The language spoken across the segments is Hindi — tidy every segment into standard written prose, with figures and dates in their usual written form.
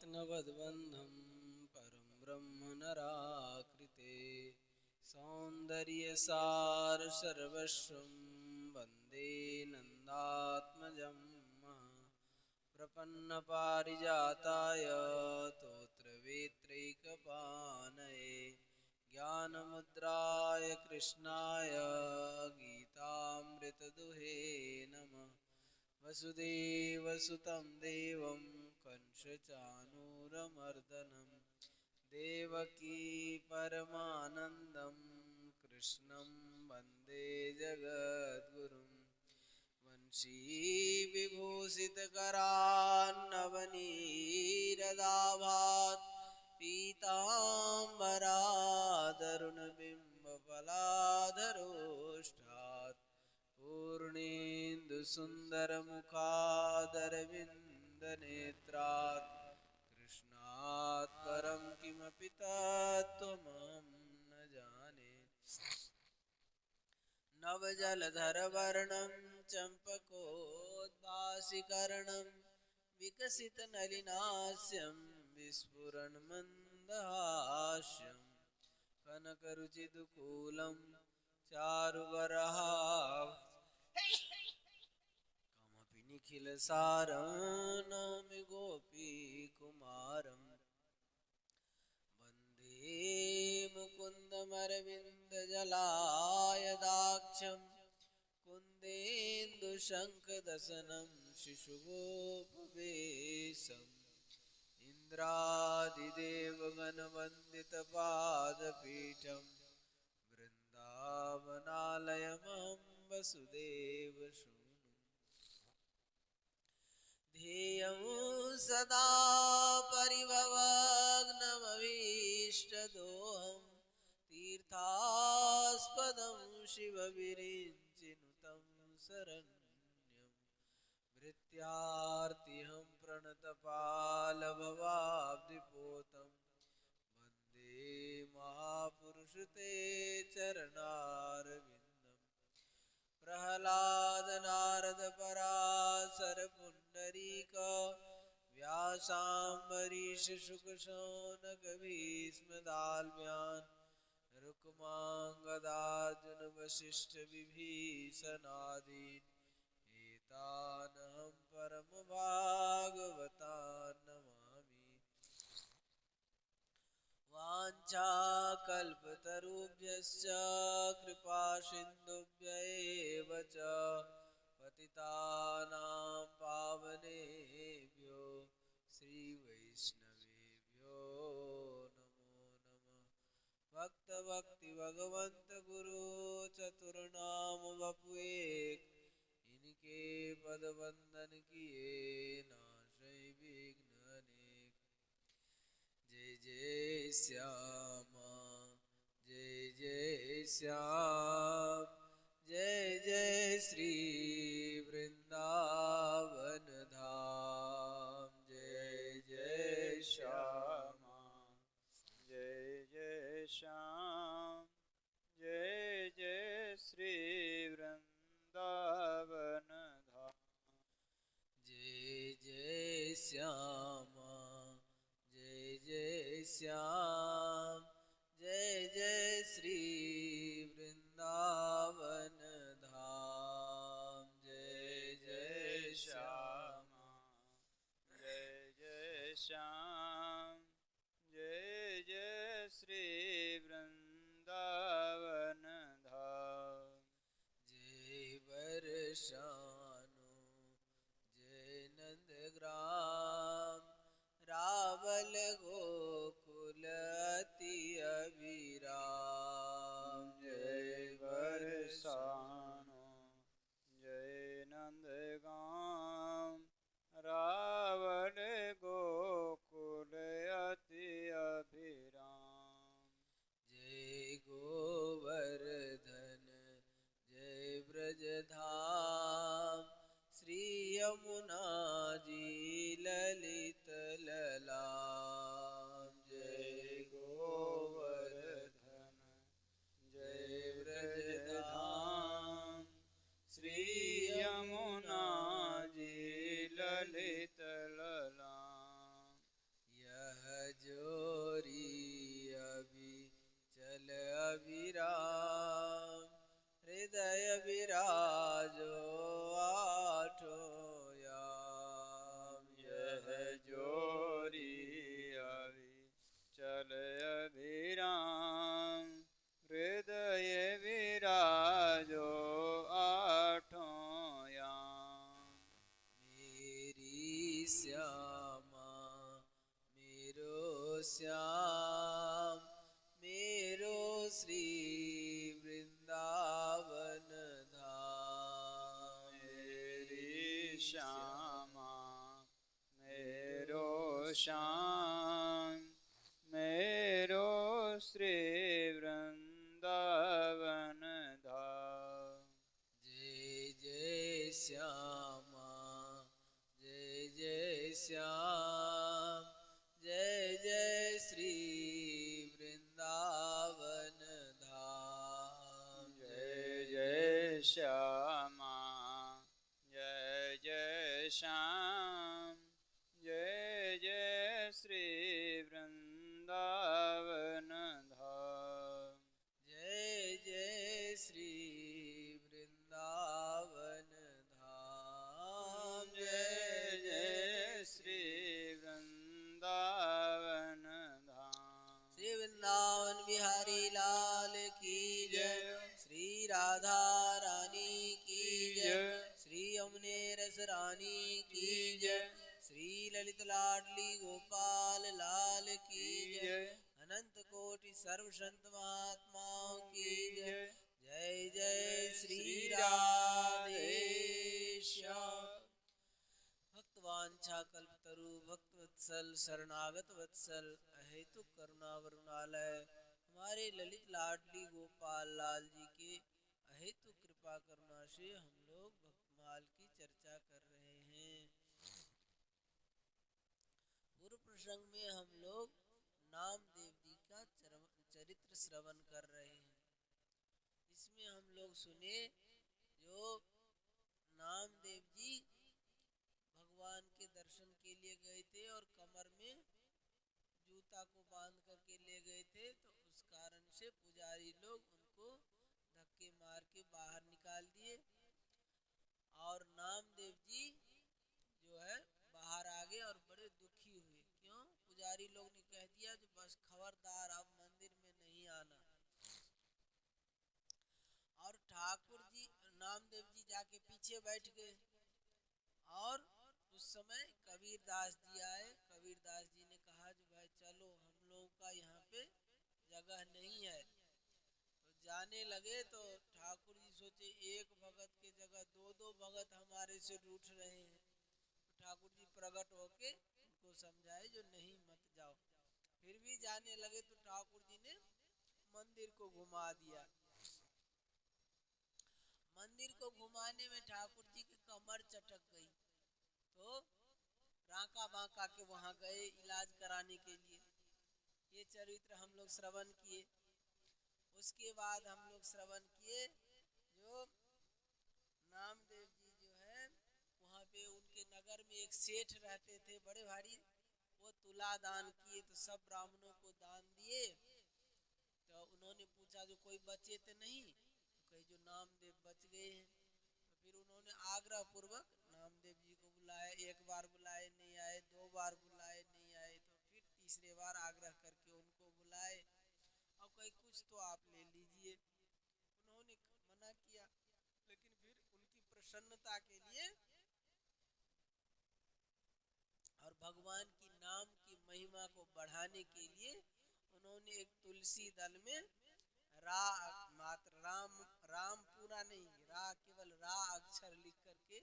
रत्नवद्बन्धं परं ब्रह्म नराकृते सौन्दर्यसार सर्वस्वं वन्दे नन्दात्मजं प्रपन्नपारिजाताय तोत्रवेत्रैकपाणये ज्ञानमुद्राय कृष्णाय गीतामृतदुहे नमः। वसुदेवसुतं देवं कंसचाणूरमर्दनं देवकी परमानन्दं कृष्णं वन्दे जगद्गुरुं। वंशीविभूषितकरान्नवनीरदाभात् पीताम्बरादरुणबिम्बफलाधरोष्ठात् पूर्णेन्दुसुन्दरमुखादरविन्दनेत्रात् कृष्णात् परं किमपि तत्त्वमहं न जाने। नवजलधरवर्णं चम्पकोद्भासिकर्णं विकसितनलिनास्यं विस्फुरणमन्दहास्यं कनकरुचिदुकूलं चारुबरहाः कमपि निखिलसारं नौमि गोपीकुमारं वन्दे मुकुन्दमरविन्दजलायदाक्षं कुन्देन्दुशङ्खदशनं शिशुगोपवेशम् इन्द्रादिदेवगणवन्दितपादपीठं वृन्दावनालयमहं वसुदेवसूनुं ध्येयं सदा परिभवग्नमभीष्टदोहं तीर्थास्पदं शिवविरिञ्चिनुतं शरण्यं भृत्यार्तिहं प्रणतपालभवाब्धिपोतं वन्दे महापुरुष ते चरणारविन्दं। प्रह्लाद नारद पुण्डरीक व्यासाम्बरीश शुकशौनक भीष्मदाल्म्यान् रुक्माङ्गदार्जुन वसिष्ठ विभीषणादीन् एतानहं परमभागवतान् नमामि। वाञ्छाकल्पतरुभ्यश्च कृपासिन्धुभ्य एव च पतितानां पावनेभ्यो श्रीवैष्णवेभ्यो नमो नमः। भक्तभक्तिभगवन्त गुरु चतुर्नाम वपु एक, इनके पदवंदन किए नाशै विघ्न अनेक। जय जय श्यामा जय जय श्याम जय जय श्री वृंदावन धाम। जय जय श्यामा जय जय श्याम जय जय श्री वृंदावन धाम। जय जय श्यामा जय जय श्याम जय जय श्री वृंदावन धाम। जय जय श्यामा जय जय श्याम जय जय श्री वृंदावन धाम। जय वर्षानु जय नंदग्राम रावल गोकुल अति अभिराम। जय वर्षानु जय नंदगाम रावण गोकुल अति अभिराम। जय गोवर्धन जय ब्रजधाम श्याम मेरो श्री वृंदावन धाम। मेरी श्यामा मेरो श्याम मेरो श्री वृंदावन धाम। जय जय श्यामा जय जय श्याम जय जय श्री वृंदावन धाम। जय जय श्यामा जय जय श्याम जय जय श्री वृंदावन धाम। जय जय श्री वृंदावन धाम। जय जय श्री वृंदावन धाम। श्री वृंदावन बिहारी लाल की जय। श्री राधा रानी की जय। श्री यमुने रस रानी की जय। श्री ललित लाडली गोपाल लाल की जय। अनंत कोटि सर्व संत महात्माओं की जय। जय जय श्री राधे श्याम। भक्तवांछा कल्पतरु भक्त वत्सल शरणागत वत्सल अहेतु करुणा वरुणालय हमारे ललित लाडली गोपाल लाल जी के अहेतु कृपा करुणा से हम लोग भक्तमाल की चर्चा कर रहे हैं। पूर्व प्रसंग में हम लोग नामदेव जी का चरित्र श्रवण कर रहे हैं। इसमें हम लोग सुने जो नामदेव जी भगवान के दर्शन के लिए गए थे और कमर में जूता को बांध करके ले गए थे, तो उस कारण से पुजारी लोग उनको धक्के मार के बाहर निकाल दिए और नामदेव जी जो है बाहर आ गए और बड़े दुखी हुए। क्यों? पुजारी लोग ने कह दिया जो बस खबरदार अब मंदिर में नहीं आना। और ठाकुर जी नामदेव जी जाके पीछे बैठ गए और उस समय कबीर दास जी आए। कबीर दास जी ने कहा जो भाई चलो हम लोगों का यहाँ पे जगह नहीं है। तो जाने लगे तो ठाकुर जी सोचे एक भगत के जगह दो दो भगत हमारे से रूठ रहे हैं। तो ठाकुर जी प्रकट होके उनको समझाए जो नहीं मत जाओ। फिर भी जाने लगे तो ठाकुर जी ने मंदिर को घुमा दिया। मंदिर को घुमाने में ठाकुर जी की कमर चटक गई तो राका बांका के वहां गए इलाज कराने के लिए। ये चरित्र हम लोग श्रवण किए। उसके बाद हम लोग श्रवण किए जो नामदेव जी जो है वहाँ पे उनके नगर में एक सेठ रहते थे बड़े भारी। वो तुला दान किए तो सब ब्राह्मणों को दान दिए। तो उन्होंने पूछा जो कोई बचे तो नहीं, तो कहीं जो नामदेव बच गए हैं। तो फिर उन्होंने आग्रह पूर्वक नामदेव जी को बुलाया। एक बार बुलाए नहीं आए, दो बार बुलाए नहीं आए, तो फिर तीसरे बार आग्रह करके उनको बुलाए और कहीं कुछ तो आप ले लीजिए। उन्होंने मना किया, लेकिन फिर उनकी प्रसन्नता के लिए और भगवान की नाम की महिमा को बढ़ाने के लिए उन्होंने एक तुलसी दल में रा मात्र राम पूरा नहीं, रा केवल रा अक्षर लिख करके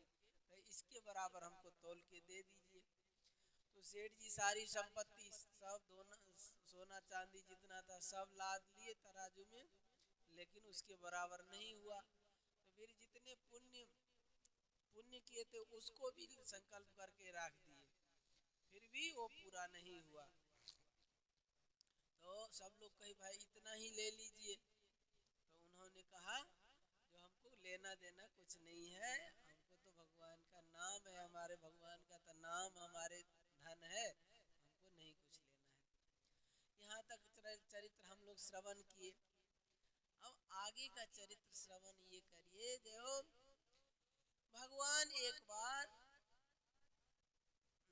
इसके बराबर हमको तोल के दे दीजिए। तो सेठ जी सारी संपत्ति सब सोना चांदी जितना था सब लाद लिए तराजू में, लेकिन उसके बराबर नहीं हुआ। तो फिर जितने पुण्य किए थे उसको भी संकल्प करके रख दिए, फिर भी वो पूरा नहीं हुआ। तो सब लोग कहे भाई इतना ही ले लीजिए। तो उन्होंने कहा जो हमको लेना देना कुछ नहीं है, हमको तो भगवान का नाम है, हमारे भगवान का तो नाम हमारे धन है, हमको नहीं कुछ लेना है। यहाँ तक चरित्र हम लोग श्रवण किए। अब आगे का चरित्र श्रवण ये करिए जो भगवान एक बार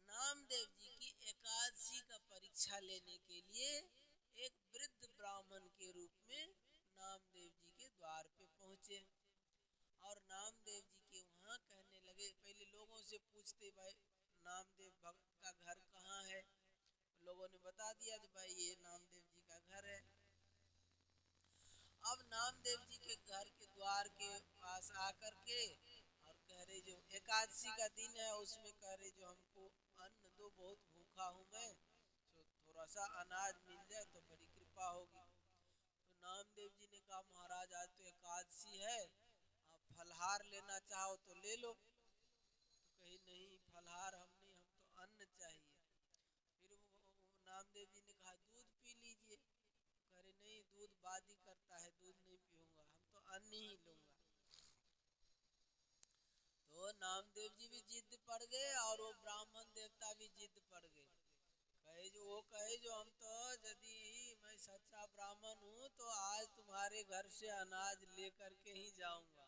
नामदेव जी की एकादशी का परीक्षा लेने के लिए एक वृद्ध ब्राह्मण के रूप में नामदेव जी के द्वार पे पहुंचे और नामदेव जी के वहाँ कहने लगे। पहले लोगों से पूछते भाई नामदेव भक्त का घर कहाँ है। लोगों ने बता बता दिया कि भाई ये नामदेव जी का घर है। अब नामदेव जी के घर के द्वार के पास आकर के और कह रहे जो एकादशी का दिन है उसमें कह रहे जो हमको अन्न दो, बहुत भूखा हूँ मैं, तो थोड़ा सा अनाज मिल जाए तो बड़ी कृपा होगी। तो नामदेव जी ने कहा महाराज आज तो एकादशी है, आप फलहार लेना चाहो तो ले लो। तो कही नहीं फलहार हम नहीं, हम तो अन्न चाहिए। फिर वो नामदेव जी ने कहा दूध पी लीजिए। कह रहे नहीं दूध बादी करता है, दूध नहीं पीऊंगा, हम तो अन्न ही लूंगा। तो नामदेव जी भी जिद पड़ गए और वो ब्राह्मण देवता भी जिद पड़ गए। कहे जो हम तो यदि मैं सच्चा ब्राह्मण हूँ तो आज तुम्हारे घर से अनाज लेकर के ही जाऊंगा।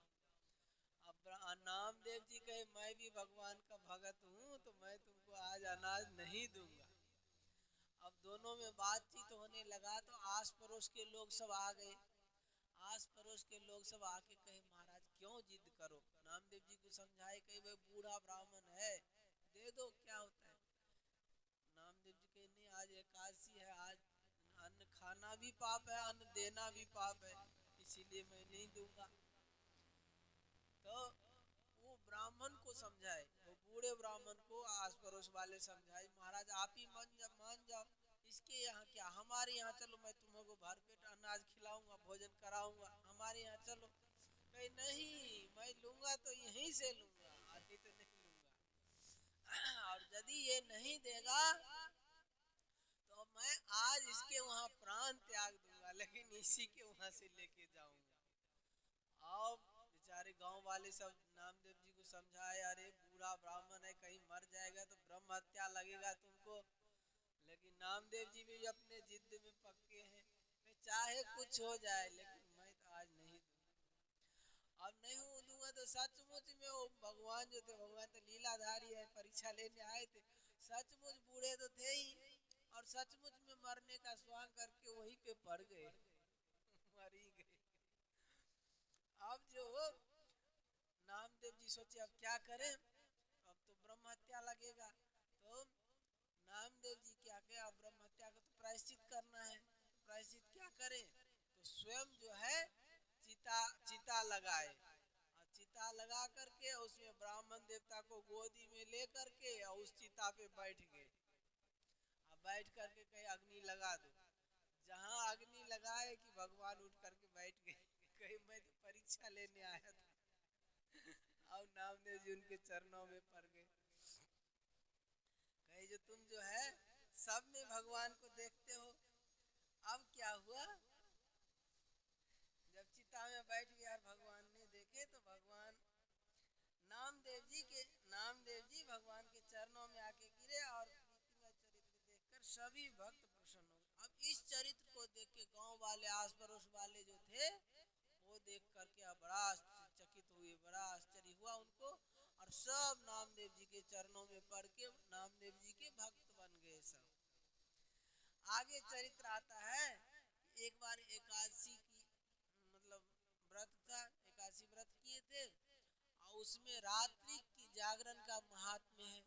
अब नामदेव जी कहे मैं भी भगवान का भगत हूँ तो मैं तुमको आज अनाज नहीं दूंगा। अब दोनों में बातचीत होने लगा तो आस पड़ोस के लोग सब आ गए। आस पड़ोस के लोग सब आके कहे महाराज क्यों जिद करो। नामदेव जी को समझाए कहे भाई बूढ़ा ब्राह्मण है, दे दो क्या होता है। नामदेव जी कहे नहीं आज एकादशी है, आज अन्न खाना भी पाप है, अन्न देना भी पाप है, इसीलिए मैं नहीं दूंगा। तो वो ब्राह्मण को समझाए, वो बूढ़े ब्राह्मण को आस पड़ोस वाले समझाए महाराज आप ही मान जाओ, इसके यहाँ क्या, हमारे यहाँ चलो, मैं तुमको भरपेट अनाज खिलाऊंगा, भोजन कराऊंगा, हमारे यहाँ चलो। कहे नहीं मैं लूंगा तो यहीं से लूंगा, आदि तो नहीं लूंगा। और यदि ये नहीं देगा तो मैं आज इसके वहां प्राण त्याग दूंगा, लेकिन इसी के वहां से लेके जाऊंगा। अब बेचारे गांव वाले सब नामदेव जी को समझाए अरे बूढ़ा ब्राह्मण है, कहीं मर जाएगा तो ब्रह्म हत्या लगेगा तुमको। लेकिन नामदेव जी भी अपने जिद में पक्के हैं, चाहे कुछ हो जाए लेकिन मैं तो आज नहीं दूंगा। अब नहीं दूंगा तो सचमुच में वो भगवान जो थे, भगवान तो लीलाधारी है, परीक्षा लेने आए थे, सचमुच बूढ़े तो थे ही और सचमुच में मरने का स्वांग करके वहीं पे पड़ गए, मर ही गए। अब जो नामदेव जी सोचे अब क्या करें, अब तो ब्रह्म हत्या लगेगा। तो नामदेव जी क्या किया, अब ब्रह्म हत्या का तो प्रायश्चित करना है, तो प्रायश्चित क्या करें, तो स्वयं जो है चिता चिता लगाए और चिता लगा करके उसमें ब्राह्मण देवता को गोदी में ले करके और उस चिता पे बैठ गए। अब बैठ करके कहे अग्नि लगा दो। जहाँ अग्नि लगाए कि भगवान उठ करके बैठ गए। कहे मैं तो परीक्षा लेने आया था। और नामदेव जी उनके चरणों में पड़ गए। कहे जो तुम जो है सब में भगवान को देखते हो। अब क्या हुआ, जब चिता में बैठ गया और भगवान ने देखे तो भगवान नामदेव जी भगवान के चरणों में आके गिरे और प्रीतिमय चरित्र देखकर सभी भक्त प्रसन्न हो गए। अब इस चरित्र को देख के गांव वाले आस पड़ोस वाले जो थे वो देख करके बड़ा चकित हुए, बड़ा आश्चर्य हुआ उनको और सब नामदेव जी के चरणों में पड़ के नामदेव जी के भक्त बन गए सब। आगे चरित्र आता है, एक बार एकादशी की मतलब व्रत था, एकादशी व्रत किए थे और उसमें रात्रि की जागरण का महात्म्य है।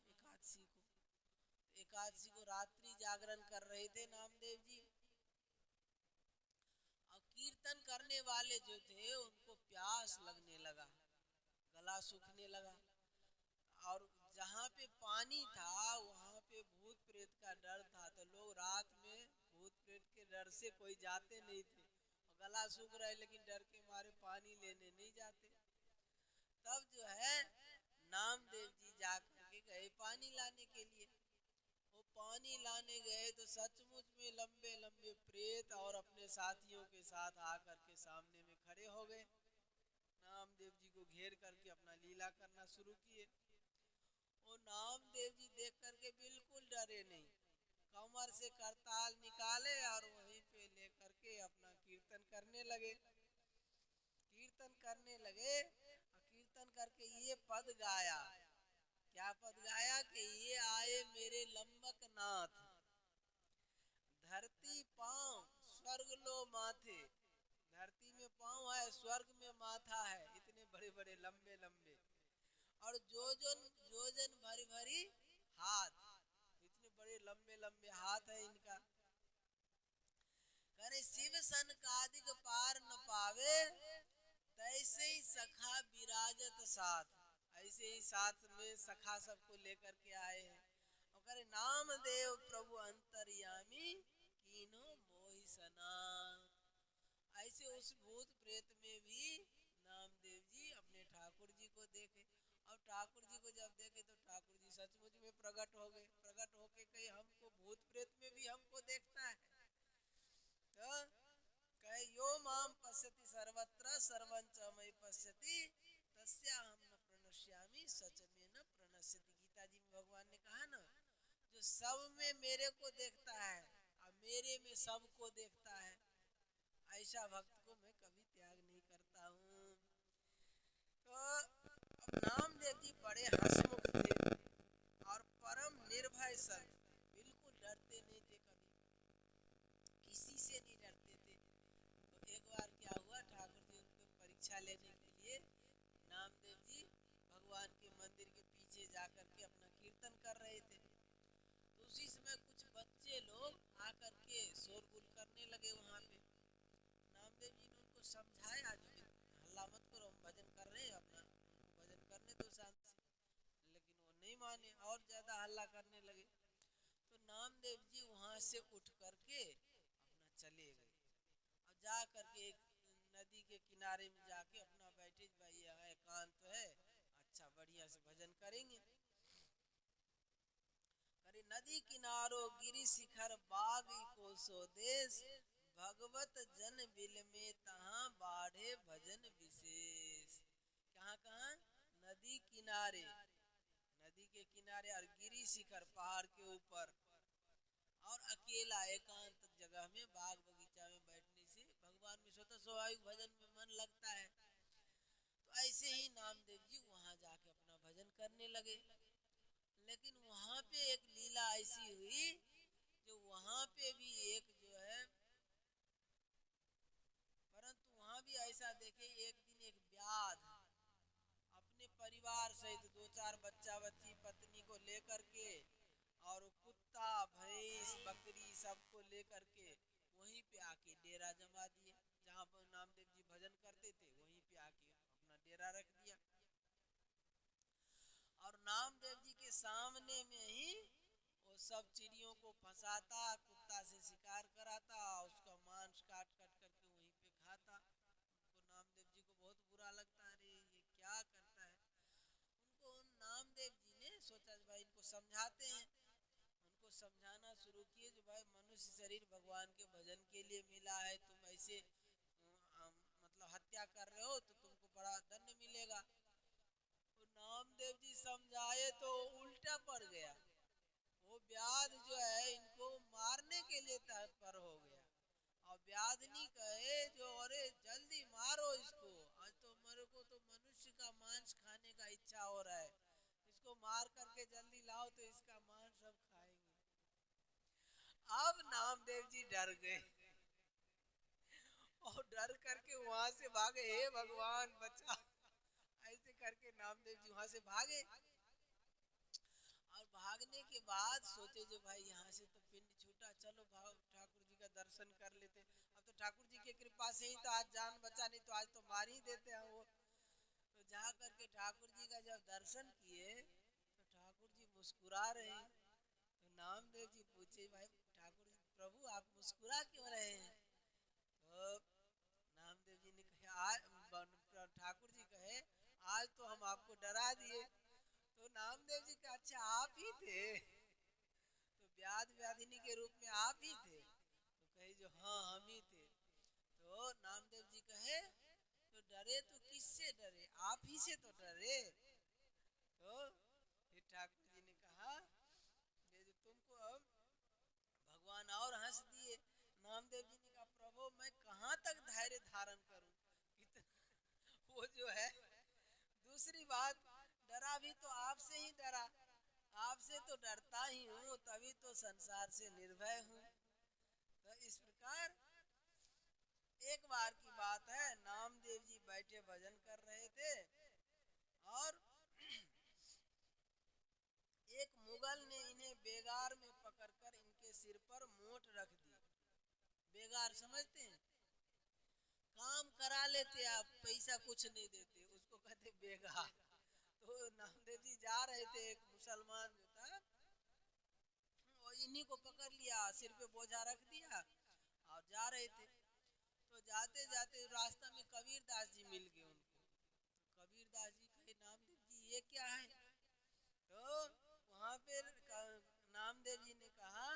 एकादशी को रात्रि जागरण कर रहे थे नामदेव जी और कीर्तन करने वाले जो थे उनको प्यास लगने लगा, गला सूखने लगा और जहाँ पे पानी था वहाँ पे भूत प्रेत का डर था, तो लोग रात में भूत प्रेत के डर से कोई जाते नहीं थे और गला सूख रहा है लेकिन डर के मारे पानी लेने नहीं जाते। तब जो है नामदेव जी जाकर के गए पानी लाने के लिए। वो पानी लाने गए तो सचमुच में लंबे लंबे प्रेत और अपने साथियों के साथ आकर के सामने में खड़े हो गए। नामदेव जी को घेर करके अपना लीला करना शुरू किए। वो नामदेव जी देख करके बिल्कुल डरे नहीं, कमर से करताल निकाले और वहीं पे लेकर के अपना कीर्तन करने लगे। कीर्तन करने लगे और कीर्तन करके ये पद गाया, क्या पद गाया कि ये आए मेरे लंबक नाथ, धरती पांव स्वर्ग लो माथे। धरती में पांव है, स्वर्ग में माथा है, इतने बड़े बड़े लंबे लंबे और जोजन भरी भरी हाथ, इतने बड़े लंबे लंबे हाथ है इनका। सनकादिक पार न पावे, तैसे ही सखा विराजत साथ। ऐसे ही साथ में सखा सबको लेकर के आए हैं और करे नाम देव प्रभु अंतर्यामी कीनो मोहि सनाथ। ऐसे उस भूत प्रेत में भी नामदेव जी अपने ठाकुर जी को देखे और ठाकुर जी को जब देखे तो ठाकुर जी सचमुच में प्रकट हो गए। प्रकट होके कहे हमको भूत प्रेत में भी हमको देखता है। तो कहे यो माम पश्यति सर्वत्र सर्वंच मयि पश्यति तस्याहं न प्रणश्यामि सच में न प्रणश्यति। गीता जी में भगवान ने कहा ना, जो सब में मेरे को देखता है और मेरे में सबको देखता है, ऐसा भक्त को मैं कभी त्याग नहीं करता हूँ। तो अब नामदेव जी बड़े हंसमुख थे और परम निर्भय संत थे, बिल्कुल डरते नहीं थे, कभी किसी से नहीं डरते थे। तो एक बार क्या हुआ, ठाकुर जी उनको परीक्षा लेने के लिए नामदेव जी भगवान के मंदिर के पीछे जाकर के अपना कीर्तन कर रहे थे। तो उसी समय कुछ बच्चे लोग आकर के शोरगुल करने लगे वहां पे। नामदेव जी ने उनको समझाया, जो कि हल्ला मत करो, हम भजन कर रहे हैं, अपना उनको भजन करने दो शांति से। लेकिन वो नहीं माने और ज्यादा हल्ला करने लगे। तो नामदेव जी वहां से उठ करके अपना चले गए और जा करके एक नदी के किनारे में जाके अपना बैठे, भाई यहाँ एकांत है, अच्छा बढ़िया से भजन करेंगे। करे नदी किनारो गिरि शिखर बाग को स्वदेश, भगवत जन बिल में तहाँ बाढ़े भजन विशेष। कहाँ कहाँ? नदी किनारे, नदी के किनारे और गिरि शिखर पहाड़ के ऊपर और अकेला एकांत जगह में बाग बगीचा में बैठने से भगवान में स्वतः स्वाभाविक भजन में मन लगता है। तो ऐसे ही नामदेव जी वहां जाके अपना भजन करने लगे। लेकिन वहां पे एक लीला ऐसी हुई, जो वहां पे भी एक जो है, परंतु वहां भी ऐसा देखे, एक दिन एक व्याध अपने परिवार सहित 2-4 बच्चा बच्ची पत्नी को लेकर के और कुत्ता भैंस बकरी सबको लेकर के वहीं पे आके डेरा जमा दिए। जहाँ पर नामदेव जी भजन करते थे वहीं पे आके अपना डेरा रख दिया और नामदेव जी के सामने में ही वो सब चिड़ियों को फंसाता, कुत्ता से शिकार कराता, उसका मांस काट काट करके वहीं पे खाता। उनको नामदेव जी को बहुत बुरा लगता है, अरे ये क्या करता है। उनको उन नामदेव जी ने सोचा भाई इनको समझाते हैं। उनको समझाना शुरू किए, जो भाई मनुष्य शरीर भगवान के भजन के लिए मिला है, तुम ऐसे मतलब हत्या कर रहे हो तो तुमको बड़ा दंड मिलेगा। तो नामदेव जी समझाए तो उल्टा पड़ गया। वो व्याध जो है इनको मारने के लिए तत्पर हो गया और व्याधनी कहे जो, अरे जल्दी मारो इसको, आज तो मेरे को तो मनुष्य का मांस खाने का इच्छा हो रहा है, इसको मार करके जल्दी लाओ तो इसका मांस सब खाएंगे। अब नामदेव जी डर गए और डर करके वहां से भागे, हे भगवान बचा। ऐसे करके नामदेव जी वहां से भागे और भागने के बाद सोचे जो भाई यहाँ से तो पिंड छूटा, चलो भाव ठाकुर जी का दर्शन कर लेते। अब तो ठाकुर जी की कृपा से ही तो आज जान बचा, नहीं तो आज तो मार ही देते हैं वो। तो जा करके ठाकुर जी का जब दर्शन किए तो ठाकुर जी मुस्कुरा रहे हैं। तो नामदेव जी पूछे, भाई ठाकुर जी प्रभु आप मुस्कुरा क्यों रहे हैं? तो नामदेव जी ने कहा, ठाकुर जी कहे आज तो हम आपको डरा दिए। तो नामदेव जी का, अच्छा आप ही थे? तो व्याध व्याधिनी के रूप में आप ही थे? तो कहे जो हाँ हम ही थे। तो नामदेव जी कहे तो डरे तो किससे डरे, आप ही से तो डरे। तो फिर ठाकुर जी ने कहा ये जो तुमको अब भगवान और हंस दिए। नामदेव जी ने कहा प्रभु मैं कहाँ तक धैर्य धारण करूं, वो जो है दूसरी बात, डरा भी तो आपसे ही डरा, आपसे तो डरता ही हूँ, तभी तो संसार से निर्भय हूँ। तो इस प्रकार एक बार की बात है, नामदेव जी बैठे भजन कर रहे थे और एक मुगल ने इन्हें बेगार में पकड़कर इनके सिर पर मोट रख दी। बेगार समझते हैं? काम करा लेते, आप पैसा कुछ नहीं देते, उसको कहते बेगा। तो नामदेव जी जा रहे थे, एक मुसलमान जो था और इन्हीं को पकड़ लिया, सिर पे बोझा रख दिया और जा रहे थे। तो जाते जाते रास्ता में कबीर दास जी मिल गए उनको। तो कबीर दास जी कहे नामदेव जी ये क्या है? तो वहां पे नामदेव जी ने कहा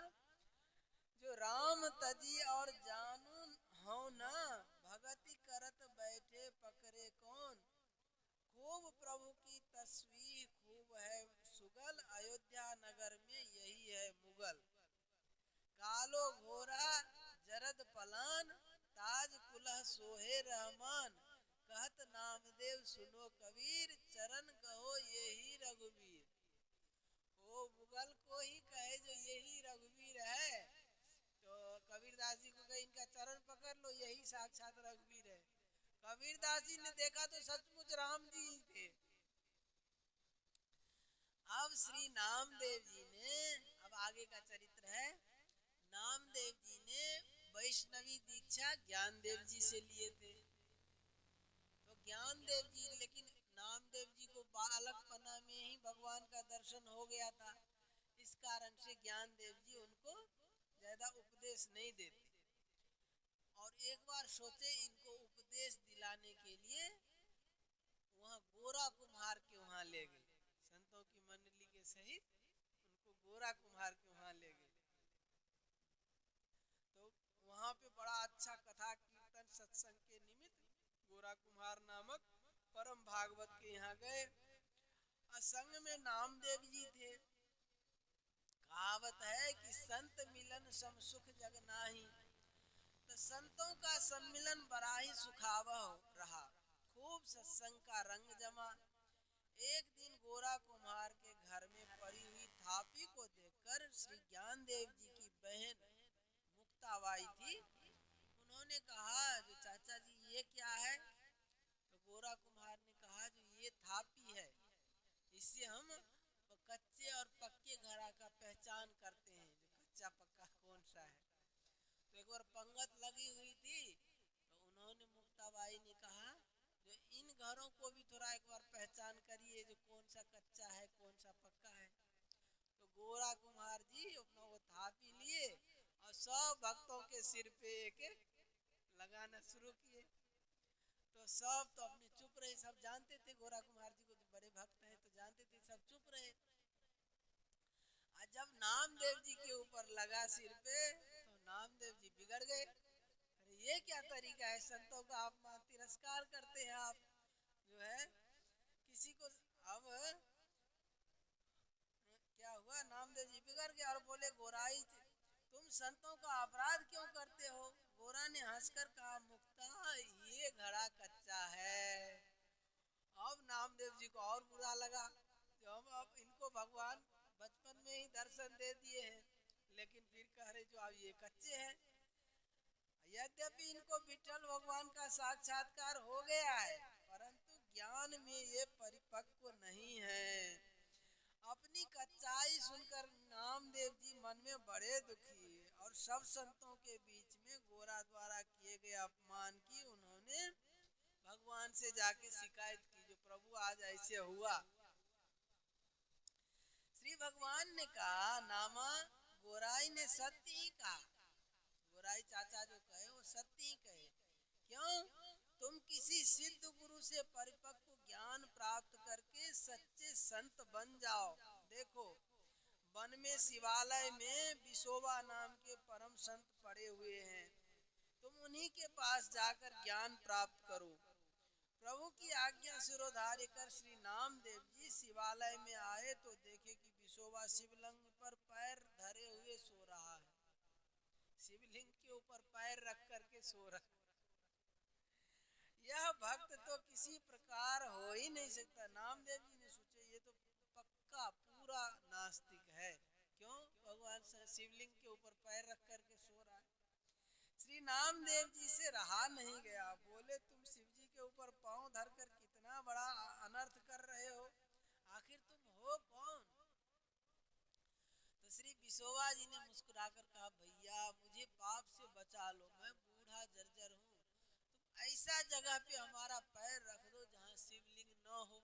जो राम तजी और जानू हो ना, भगति करत बैठे पकड़े कौन, खूब प्रभु की तस्वीर खूब है सुगल, अयोध्या नगर में यही है मुगल, कालो घोरा जरद पलान, ताज कुलह सोहे रहमान, कहत नामदेव सुनो कबीर, चरण कहो यही रघुवीर। वो मुगल को ही कहे जो यही रघुवीर है। तो कबीरदास जी को कहे इनका चरण पकड़ लो, यही साक्षात रघुवीर है। कबीरदास जी ने देखा तो सचमुच राम जी ही थे। अब श्री नामदेव जी ने, अब आगे का चरित्र है, नामदेव जी ने वैष्णवी दीक्षा ज्ञानदेव जी से लिए थे। तो ज्ञानदेव जी, लेकिन नामदेव जी को बालकपना में ही भगवान का दर्शन हो गया था, इस कारण से ज्ञानदेव जी उनको ज्यादा उपदेश नहीं देते। और एक बार सोचे इनको उपदेश दिलाने के लिए वहाँ गोरा कुम्हार के वहाँ ले गए, संतों की मंडली के सहित उनको गोरा कुम्हार के वहाँ ले गए। तो वहाँ पे बड़ा अच्छा कथा कीर्तन सत्संग के निमित्त गोरा कुम्हार नामक परम भागवत के यहाँ गए। असंग में नामदेव जी थे। कहावत है कि संत मिलन सम सुख जग नाही, तो संतों का सम्मिलन बड़ा ही सुखावह रहा। खूब सत्संग का रंग जमा। एक दिन गोरा कुम्हार के घर में पड़ी हुई थापी को देखकर श्री ज्ञानदेव जी की बहन मुक्ताबाई थी, उन्होंने कहा जो चाचा जी ये क्या है? तो गोरा कुम्हार ने कहा जो ये थापी है, इससे हम कच्चे और पक्के घड़ा का पहचान करते हैं, जो कच्चा पक्का कौन सा है। तो एक बार पंगत लगी हुई थी, तो उन्होंने मुक्ताबाई ने कहा जो इन घरों को भी थोड़ा एक बार पहचान करिए, जो कौन सा कच्चा है कौन सा पक्का है। तो गोरा कुम्हार जी अपना वो थापी लिए और सब भक्तों के सिर पे एक लगाना शुरू किए। तो सब तो अपने चुप रहे, सब जानते थे गोरा कुम्हार जी को, जो बड़े भक्त हैं तो जानते थे, सब चुप रहे। जब नामदेव जी के ऊपर लगा सिर पे, तो नामदेव जी बिगड़ गए। अरे ये क्या तरीका है, संतों का आप तिरस्कार करते हैं, आप जो है किसी को। अब क्या हुआ, नामदेव जी बिगड़ गए और बोले गोराई तुम संतों का अपराध क्यों करते हो? गोरा ने हंसकर कहा मुक्ता ये घड़ा कच्चा है। अब नामदेव जी को और बुरा लगा, जो हम अब इनको भगवान बचपन में ही दर्शन दे दिए हैं, लेकिन फिर कह रहे जो अब ये कच्चे हैं। यद्यपि इनको विठल भगवान का साक्षात्कार हो गया है, परंतु ज्ञान में ये परिपक्व नहीं है। अपनी कच्चाई सुनकर नामदेव जी मन में बड़े दुखी और सब संतों के बीच में गोरा द्वारा किए गए अपमान की उन्होंने भगवान से जाके शिकायत की, जो प्रभु आज ऐसे हुआ। श्री भगवान ने कहा नामा गोराई ने सत्य ही कहा, गोराई चाचा जो कहे वो सत्य ही कहे। क्यों? तुम किसी सिद्ध गुरु से परिपक्व ज्ञान प्राप्त करके सच्चे संत बन जाओ। देखो वन में शिवालय में विशोबा नाम के परम संत पड़े हुए हैं, तुम उन्हीं के पास जाकर ज्ञान प्राप्त करो। प्रभु की आज्ञा सिरोधार्य कर श्री नामदेव जी शिवालय में आए तो देखे कि विशोबा शिवलिंग पर पैर धरे हुए सो रहा है, शिवलिंग के ऊपर पैर रख करके सो रहा। यह भक्त तो किसी प्रकार हो ही नहीं सकता। नामदेव जी ने सोचे ये तो पक्का पूरा नास्तिक है। क्यों? भगवान शिवलिंग के ऊपर पैर रख करके सो रहा है। श्री नामदेव जी से रहा नहीं गया, बोले तुम शिव जी के ऊपर पांव धरकर कितना बड़ा अनर्थ कर रहे हो, आखिर तुम हो कौन? तो श्री विशोबा जी ने मुस्कुराकर कहा भैया मुझे पाप से बचा लो, मैं बूढ़ा जर्जर हूँ, ऐसा जगह पे हमारा पैर रख दो जहाँ शिवलिंग न हो।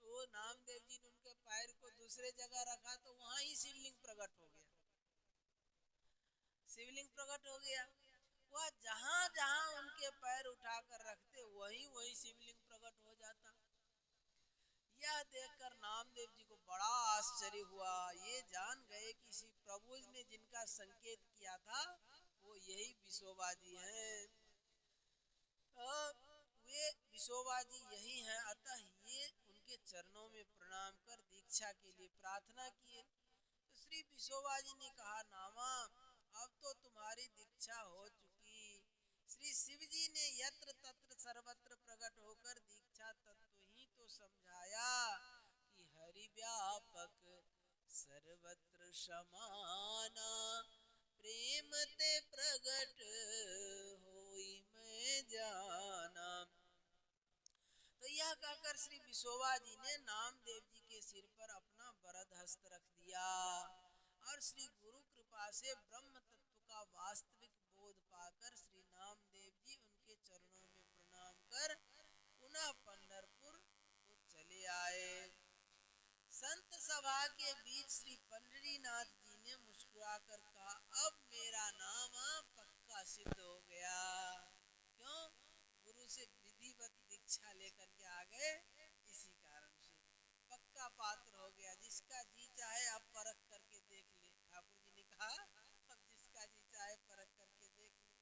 तो नामदेव जी ने उनके पैर को दूसरे जगह रखा तो वहां ही शिवलिंग प्रकट हो गया। शिवलिंग प्रकट हो गया। वह जहां जहां उनके पैर उठाकर रखते वहीं वहीं शिवलिंग प्रकट हो जाता। यह देखकर नामदेव जी को बड़ा आश्चर्य हुआ। ये जान गए कि श्री प्रभु ने जिनका संकेत किया था वो यही विशोबा जी हैं। वे विशोबा जी यही हैं। अतः ये उनके चरणों में प्रणाम कर दीक्षा के लिए प्रार्थना किए। तो श्री विशोबा जी ने कहा, नामा अब तो तुम्हारी दीक्षा हो चुकी। श्री शिव जी ने यत्र तत्र सर्वत्र प्रकट होकर दीक्षा तत्व ही तो समझाया कि हरि व्यापक सर्वत्र समाना प्रेम ते प्रगट होई मैं जाना। तो यह कहकर श्री विशोबा जी ने नामदेव जी के सिर पर अपना वरद हस्त रख दिया और श्री गुरु कृपा से ब्रह्म तत्व का वास्तविक बोध पाकर श्री नामदेव जी उनके चरणों में प्रणाम कर पुनः पंढरपुर को चले आए। संत सभा के बीच श्री पंढरीनाथ जी ने मुस्कुराकर कहा, अब मेरा नाम पक्का सिद्ध हो गया। क्यों? गुरु से विधिवत दीक्षा लेकर के आ गए, इसी कारण से पक्का पात्र हो गया। जिसका जी चाहे अब परख करके देख ले। ठाकुर जी ने कहा अब जिसका जी चाहे परख करके देख ले।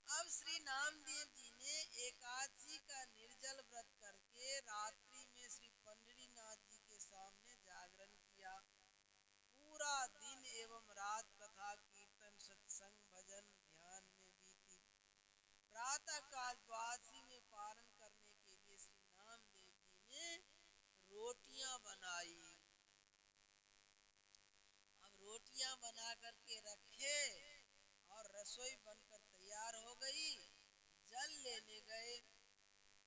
अब श्री नामदेव जी ने एकादशी का निर्जल व्रत करके रात्रि में श्री पंढरीनाथ जी के सामने जागरण किया। पूरा दिन एवं रात कथा कीर्तन सत्संग भजन ध्यान में बीती। प्रातः काल द्वादशी में पारण करने के लिए श्री नामदेव जी ने रोटियां बनाई। अब रोटियां बना करके रखे और रसोई बनकर तैयार हो गई। जल लेने गए।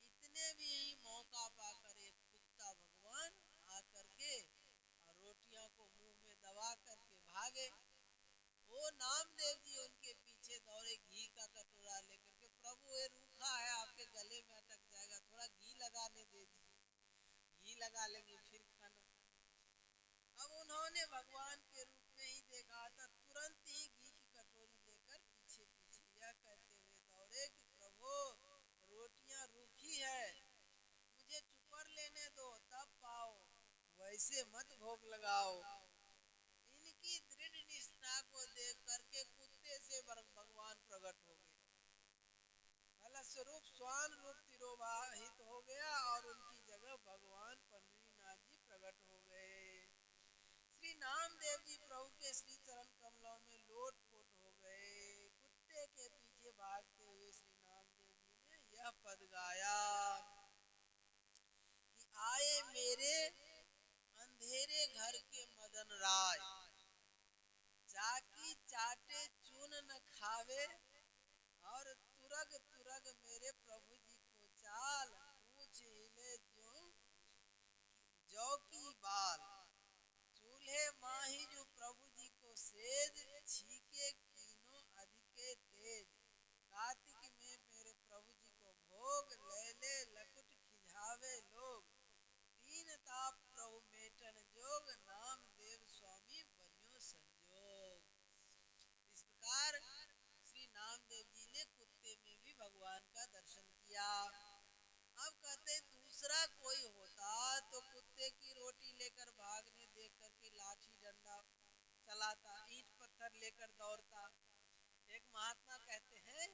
इतने भी ही मौका पाकर एक कुत्ता भगवान आकर के और रोटियां को मुंह में दबा करके भागे। वो नामदेव जी उनके पीछे दौड़े घी का कटोरा लेकर के, प्रभु ये रूखा है आपके गले में अटक जाएगा, थोड़ा घी लगाने दे दीजिए, घी लगा लेंगे फिर खाना। अब उन्होंने भगवान के रूप में ही देखा था। तुरंत ही घी की कटोरी लेकर पीछे पीछे यह कहते हुए दौड़े कि प्रभु रोटियां रूखी है, मुझे चुपर लेने दो तब पाओ, वैसे मत भोग लगाओ। इनकी दृढ़ निष्ठा को देख करके कुत्ते से भगवान प्रकट हो गए। कलश रूप स्वान रूप तिरोवाहित हो गया और उनकी जगह भगवान पंढरीनाथ जी प्रकट हो गए। श्री नामदेव जी प्रभु के श्री चरण कमलों में लोटपोट हो गए। कुत्ते के पीछे भागते हुए श्री नामदेव जी ने यह पद गाया कि आए मेरे अंधेरे घर के मदन राय, चाकी चाटे चून न खावे और तुरग तुरग मेरे प्रभु जी को चाल, पूछ हिले जौ की बाल, चूल्हे माही जो प्रभु जी को सेज, छीके कीनो अधिके तेज, कार्तिक में मेरे प्रभु जी को भोग, ले ले लकुट खिझावे लोग, तीन ताप प्रभु मेटन जोग, नाम देव स्वामी बन्यो संजोग। इस प्रकार श्री नामदेव जी ने कुत्ते में भी भगवान का दर्शन किया। अब कहते दूसरा कोई होता तो कुत्ते की रोटी लेकर भागने देख करके लाठी डंडा चलाता, ईंट पत्थर लेकर दौड़ता। एक महात्मा कहते हैं,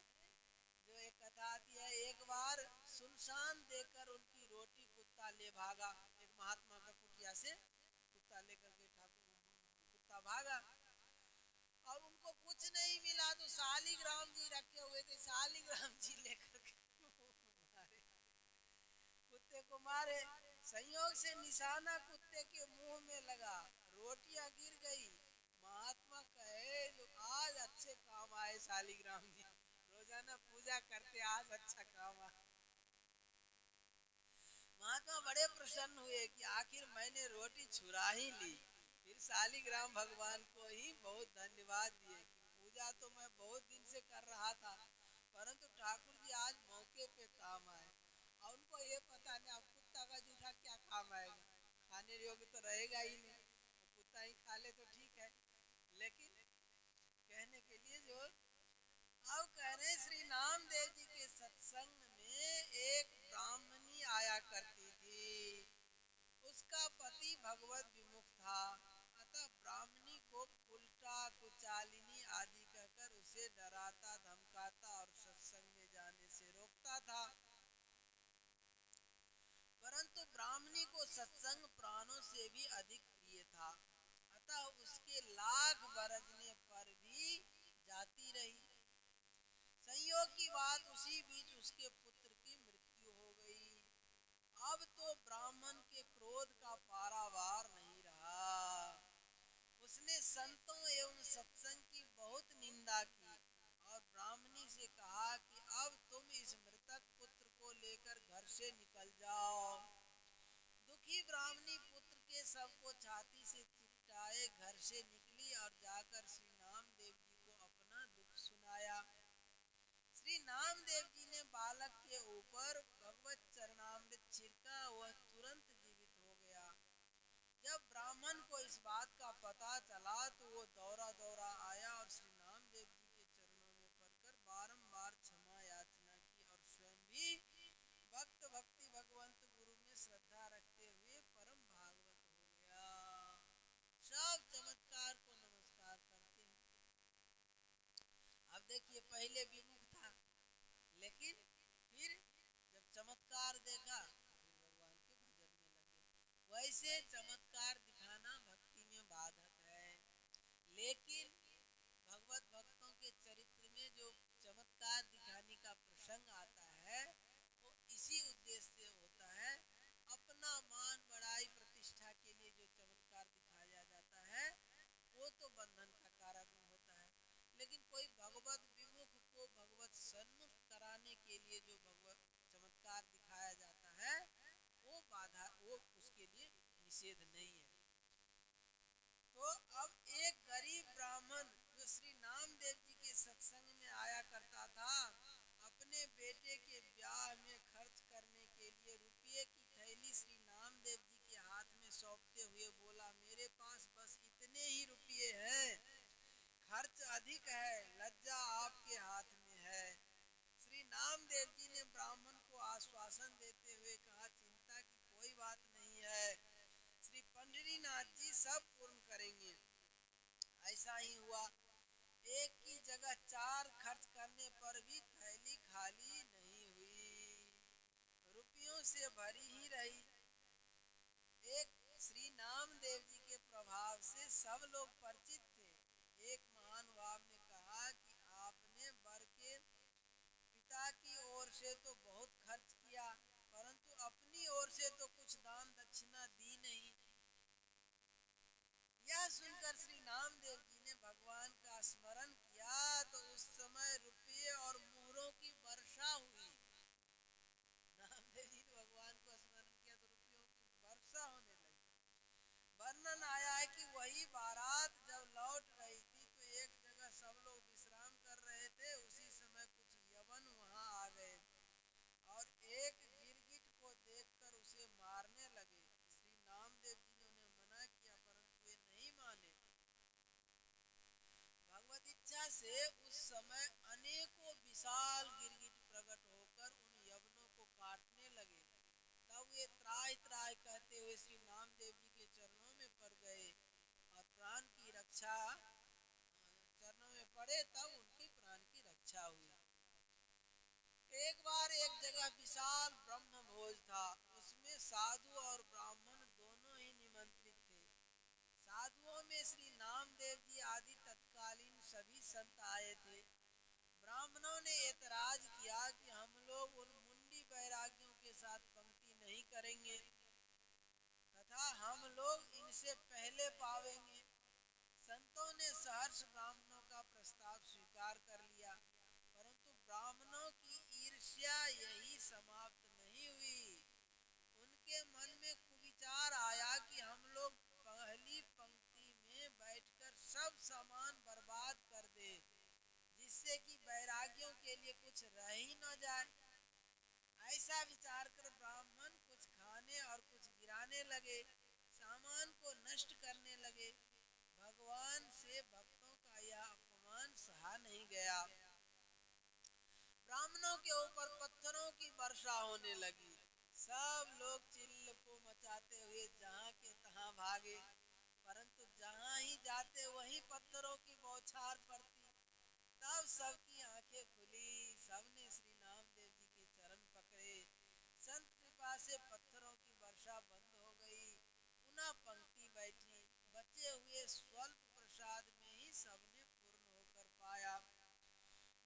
जो एक कथा आती है, एक बार सुनसान देकर उनकी रोटी कुत्ता ले भागा। एक महात्मा का कुटिया से कुत्ता लेकर के कुत्ता भागा। अब उनको कुछ नहीं मिला तो शालिग्राम जी रखे हुए थे, शालिग्राम जी लेकर के मारे, कुत्ते को मारे। संयोग से निशाना कुत्ते के मुंह में लगा, रोटियां गिर गई। महात्मा कहे जो आज अच्छे काम आए शालिग्राम जी, रोजाना पूजा करते आज अच्छा काम आया। महात्मा बड़े प्रसन्न हुए कि आखिर मैंने रोटी छुरा ही ली। फिर शालिग्राम भगवान को ही बहुत धन्यवाद दिए कि पूजा तो मैं बहुत दिन से कर रहा था, परंतु ठाकुर जी आज मौके पे काम आए, और उनको ये पता नहीं अब कुत्ता का जूठा क्या काम आएगा, खाने योग्य तो रहेगा ही नहीं, वो कुत्ता ही खा ले तो ठीक है। लेकिन कहने के लिए जो अब कह रहे श्री नामदेव जी के सत्संग में एक ब्राह्मणी आया करती थी, उसका पति भगवत विमुख था, अतः ब्राह्मणी को उल्टा कुचालिनी आदि कहकर उसे डराता धमकाता और सत्संग में जाने से रोकता था। परंतु ब्राह्मणी को सत्संग प्राणों से भी अधिक प्रिय था, अतः उसके लाख बरसने पर भी जाती रही। संयोग की बात उसी बीच उसके पुत्र की मृत्यु हो गई। अब तो ब्राह्मण के क्रोध का पारावार नहीं रहा, उसने संतों एवं सत्संग की बहुत निंदा की और ब्राह्मणी से कहा कि अब तुम इस मृतक पुत्र को लेकर घर से निकल जाओ। दुखी ब्राह्मणी पुत्र के शव को छाती से चिपटाए घर से निकली और जाकर श्री नामदेव जी को अपना दुख सुनाया। श्री नामदेव जी ने बालक के ऊपर भगवत चरणामृत छिड़का, वह तुरंत जीवित हो गया। जब ब्राह्मण को इस बात का पता चला तो वो दौड़ा दौड़ा आया और श्री नामदेव जी के चरणों में पड़कर बारंबार क्षमा याचना की और स्वयं भी भक्त भक्ति भगवंत गुरु में श्रद्धा रखते हुए परम भागवत हो गया। सब चमत्कार को नमस्कार करते हैं। अब देखिए पहले विमुख था, लेकिन फिर जब चमत्कार देखा फिर भगवान के भजन में लगे। वैसे चमत्कार दिखाना भक्ति में बाधक है, लेकिन भगवत भक्तों के चरित्र में जो चमत्कार दिखाने का प्रसंग आता है वो इसी उद्देश्य से होता है। अपना मान बड़ाई प्रतिष्ठा के लिए जो चमत्कार दिखाया जाता है वो तो बंधन का कारण होता है, लेकिन कोई भगवत विमुख को भगवत सन्मुख कराने के लिए जो भगवत चमत्कार दिखाया जाता है वो बाधा, वो उसके लिए निषेध नहीं है। तो अब एक गरीब ब्राह्मण जो श्री नामदेव जी के सत्संग में आया करता था, अपने बेटे के ब्याह में खर्च करने के लिए रुपये की थैली श्री नामदेव जी के हाथ में सौंपते हुए बोला, मेरे पास बस इतने ही रुपये हैं, खर्च अधिक है, लज्जा आपके हाथ में है। श्री नामदेव जी ने ब्राह्मण को आश्वासन देते हुए कहा, चिंता की कोई बात नहीं है, श्री पंढरीनाथ जी सब पूर्ण करेंगे। ऐसा ही हुआ, एक की जगह 4 खर्च करने पर भी थैली खाली नहीं हुई, रुपयों से भरी ही रही। एक श्री नामदेव जी के प्रभाव से सब लोग परिचित थे। एक महानुभाव ने कहा कि आपने वर के पिता की ओर से तो बहुत खर्च किया, परंतु अपनी ओर से तो कुछ दान दक्षिणा दी नहीं। यह सुनकर श्री नामदेव जी ने भगवान का स्मरण किया तो उस समय रुपये और मोहरों की वर्षा हुई। नामदेव जी ने भगवान को स्मरण किया तो रुपयों की वर्षा होने लगी। वर्णन आया है कि वही बारात जब लौट रही थी तो एक जगह सब लोग विश्राम कर रहे थे, उसी समय कुछ यवन वहां आ गए और एक गिरगिट को देखकर उसे मारने लगे। श्री नामदेव जी ने उन्हें मना किया परंतु वे नहीं माने। भगवत इच्छा से उस समय अनेकों विशाल गिरगिट प्रकट होकर उन यवनों को काटने लगे। तब वे त्राय त्राय कहते हुए श्री नामदेव जी के चरणों में पड़ गए और प्राण की रक्षा, चरणों में पड़े तब उनकी प्राण की रक्षा हुई। एक बार एक जगह विशाल ब्रह्म भोज था, उसमें साधु और ब्राह्मण दोनों ही निमंत्रित थे। साधुओं में श्री नामदेव जी आदि तत्कालीन सभी संत आए थे। ब्राह्मणों ने एतराज किया कि हम लोग उन मुंडी बैरागियों के साथ पंक्ति नहीं करेंगे तथा हम लोग इनसे पहले पावेंगे। संतों ने सहर्ष ब्राह्मणों का प्रस्ताव स्वीकार कर लिया, परंतु ब्राह्मणों की ईर्ष्या यही समाप्त नहीं हुई। उनके मन में कुविचार आया कि हम लोग पहली पंक्ति में बैठकर सब सामान बर्बाद कर दे, जिससे कि बैरागियों के लिए कुछ रह ही ऐसा विचार कर ब्राह्मण कुछ खाने और कुछ गिराने लगे, सामान को नष्ट करने लगे। भगवान से भक्तों का यह अपमान सहा नहीं गया। ब्राह्मणों के ऊपर पत्थरों की वर्षा होने लगी। सब लोग चिल्ल को मचाते हुए जहाँ के तहाँ भागे, परंतु जहाँ ही जाते वहीं पत्थरों की बौछार पड़ती। तब सबकी आंखें खुली, सबने श्री नामदेव जी के चरण पकड़े। संत कृपा से पत्थरों की वर्षा बंद हो गई। पुनः पंक्ति बैठी। बचे हुए स्वल्प प्रसाद में ही सबने पूर्ण होकर पाया।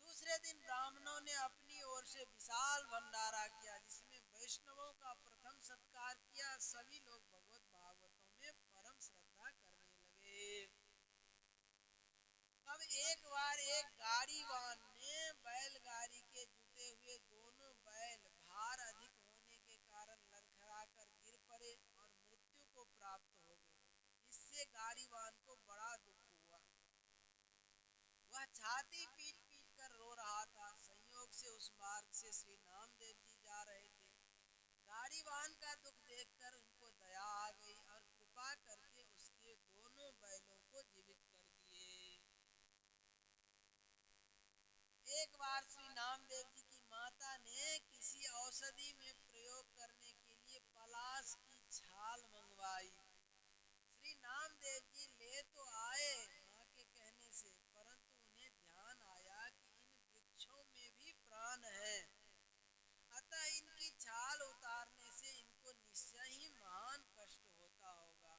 दूसरे दिन ब्राह्मणों ने अपनी ओर से विशाल भंडारा किया, जिसमें वैष्णवों का प्रथम सत्कार किया। सभी लोग भगवत भागवतों में परम श्रद्धा करने लगे। अब एक बार एक गाड़ीवान ने बैलगाड़ी के जुते हुए दोनों बैल भार अधिक होने के कारण लड़खड़ाकर गिर पड़े और मृत्यु को प्राप्त हो गए। इससे गाड़ीवान को बड़ा दुख हुआ। वह छाती पीट पीट कर रो रहा था। संयोग से उस मार्ग से श्री नामदेव जी जा रहे थे। गाड़ीवान का दुख देखकर उनको दया आ गई और कृपा करके उसके दोनों बैलों को जीवित कर दिए। एक बार श्री नामदेव जी की माता ने किसी औषधि में प्रयोग करने के लिए पलाश की छाल मंगवाई। श्री नामदेव जी ले तो आए माँ के कहने से, परंतु उन्हें ध्यान आया कि इन वृक्षों में भी प्राण है, अतः इनकी छाल उतारने से इनको निश्चय ही महान कष्ट होता होगा।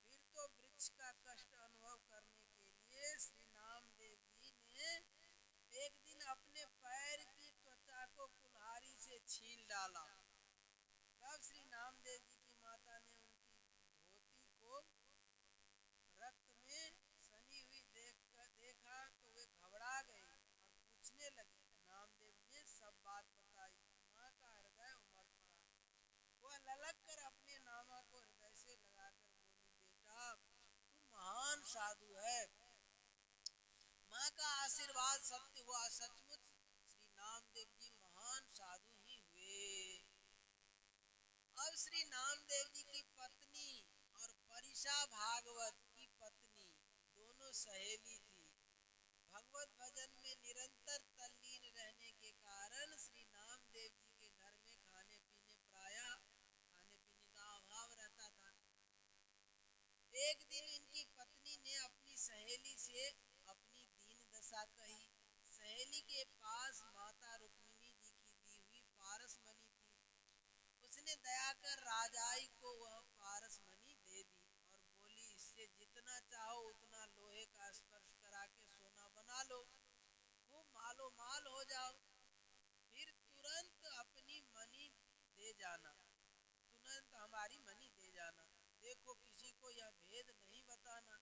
फिर तो वृक्ष का कष्ट अनुभव करने के लिए श्री नामदेव जी ने एक दिन अपने पैर की त्वचा को कुल्हाड़ी से छील डाला। तब श्री नामदेव जी की माता ने उनकी धोती को रक्त में सनी हुई देखा तो वे घबरा गए और पूछने लगे। नामदेव ने सब बात बताई। माँ का हृदय उमड़ पड़ा। वह ललक कर अपने नामा को हृदय से लगाकर बोली, बेटा तू महान साधु है। माँ का आशीर्वाद सत्य हुआ। सचमुच श्री नामदेव जी महान साधु ही हुए। अब श्री नामदेव जी की पत्नी और परिशा भागवत की पत्नी दोनों सहेली थी। भगवत भजन में निरंतर तल्लीन रहने के कारण श्री नामदेव जी के घर में खाने पीने का अभाव रहता था। एक दिन इनकी पत्नी ने अपनी सहेली से अपनी दीन दशा कही। सहेली के पास माता रुक्मिणी जी की दी हुई पारस मणि थी। उसने दया कर राजाई को वह पारस मणि दे दी और बोली, इससे जितना चाहो उतना लोहे का स्पर्श करा के सोना बना लो, खूब मालो माल हो जाओ, फिर तुरंत अपनी मणि दे जाना, तुरंत हमारी मणि दे जाना। देखो किसी को यह भेद नहीं बताना।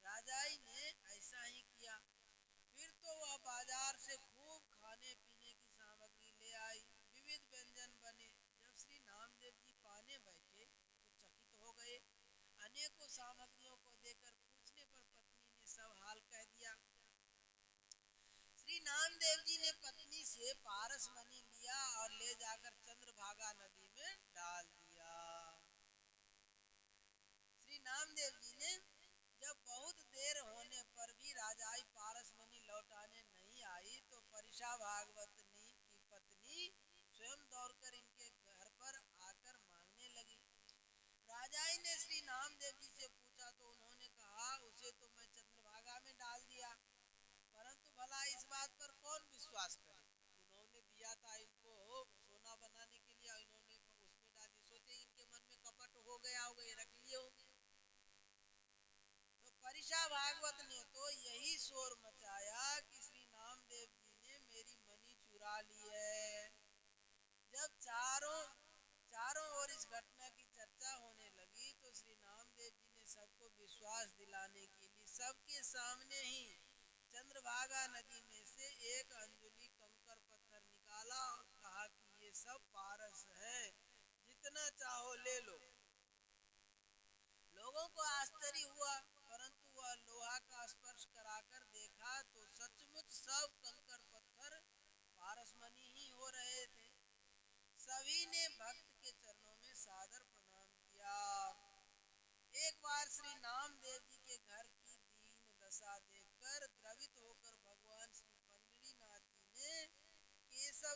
राजाई ने ऐसा ही किया। फिर तो वह बाजार से खूब खाने पीने की सामग्री ले आई। विविध व्यंजन बने। जब श्री नामदेव जी पाने बैठे तो चकित हो गए। अनेकों सामग्रियों को देकर पूछने पर पत्नी ने सब हाल कह दिया। श्री नामदेव जी ने पत्नी से पारस मणि लिया और ले जाकर चंद्रभागा नदी में डाल दिया। श्री नामदेव जी ने जब बहुत देर होने पर भी राजाई पारस मणि लौटाने नहीं आई तो परिशा भागवतनी की पत्नी स्वयं दौड़कर इनके घर पर आकर मांगने लगी। राजाई ने श्री नामदेव जी से पूछा तो उन्होंने कहा, उसे तो मैं चंद्रभागा में डाल दिया, परंतु भला इस बात पर कौन विश्वास करे। उन्होंने दिया था इनको सोना बनाने के लिए, इन्होंने उसमें डाल दी। सोचे इनके मन में कपट हो गया होगा, ये रख लिए होंगे।